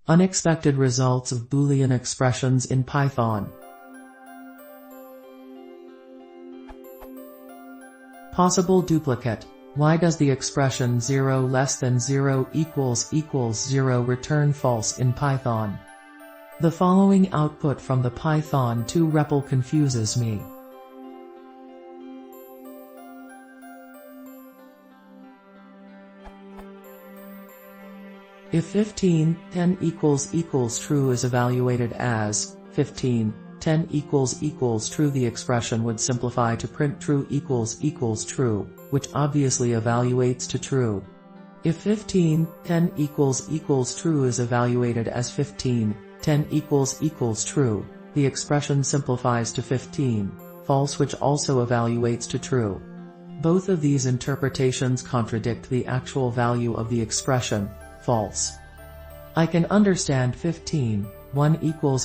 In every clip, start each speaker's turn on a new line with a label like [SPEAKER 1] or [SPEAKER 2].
[SPEAKER 1] Unexpected results of Boolean expressions in Python. Possible duplicate. Why does the expression 0 less than 0 equals 0 return false in Python? The following output from the Python 2 REPL confuses me. If 15, 10 equals true is evaluated as 15, 10 equals true, the expression would simplify to print true equals true, which obviously evaluates to true. If 15, 10 equals true is evaluated as 15, 10 equals true, the expression simplifies to 15, false, which also evaluates to true. Both of these interpretations contradict the actual value of the expression, false. I can understand 15, 1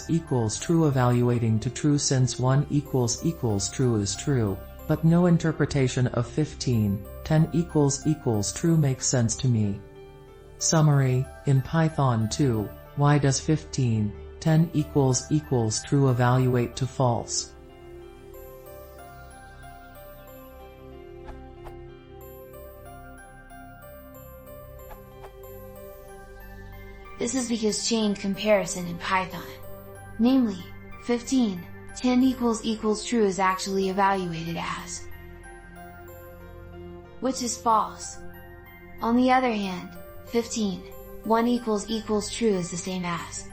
[SPEAKER 1] equals true evaluating to true, since 1 equals true is true, but no interpretation of 15, 10 equals true makes sense to me. Summary: in Python 2, why does 15, 10 equals true evaluate to false?
[SPEAKER 2] This is because chained comparison in Python, namely, 15, 10 equals true, is actually evaluated as, which is false. On the other hand, 15, 1 equals true is the same as,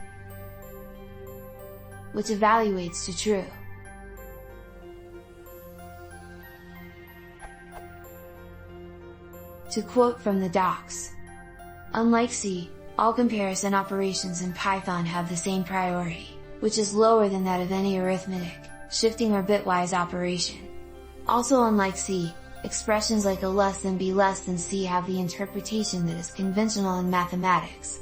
[SPEAKER 2] which evaluates to true. To quote from the docs, unlike C, all comparison operations in Python have the same priority, which is lower than that of any arithmetic, shifting or bitwise operation. Also, unlike C, expressions like a less than b less than c have the interpretation that is conventional in mathematics.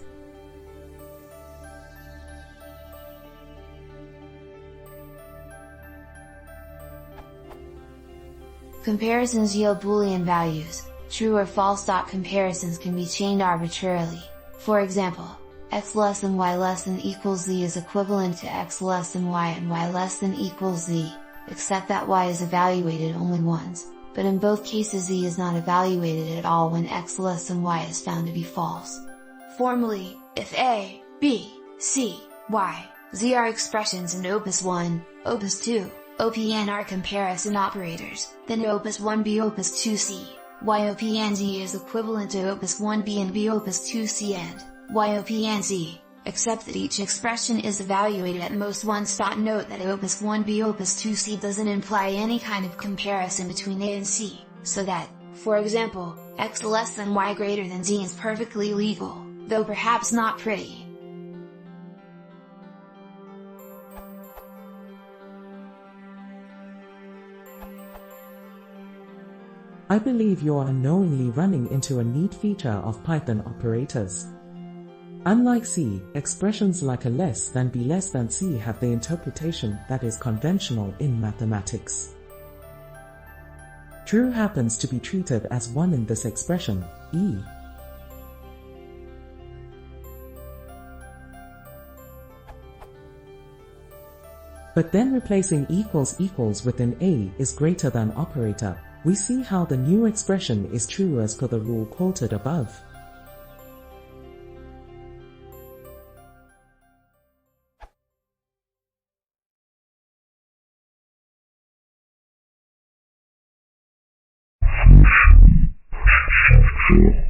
[SPEAKER 2] Comparisons yield Boolean values, true or false. Comparisons can be chained arbitrarily. For example, x less than y less than equals z is equivalent to x less than y and y less than equals z, except that y is evaluated only once, but in both cases z is not evaluated at all when x less than y is found to be false. Formally, if a, b, c, y, z are expressions and opus 1, opus 2, opn are comparison operators, then opus 1b opus 2c, YOPNZ is equivalent to opus 1b and b opus 2c and YOPNZ, except that each expression is evaluated at most once. Note that opus 1b opus 2c doesn't imply any kind of comparison between a and c, so that, for example, x less than y greater than z is perfectly legal, though perhaps not pretty.
[SPEAKER 3] I believe you are unknowingly running into a neat feature of Python operators. Unlike C, expressions like a less than b less than c have the interpretation that is conventional in mathematics. True happens to be treated as 1 in this expression, e. But then replacing equals within a is greater than operator, we see how the new expression is true as per the rule quoted above.
[SPEAKER 4] Sure.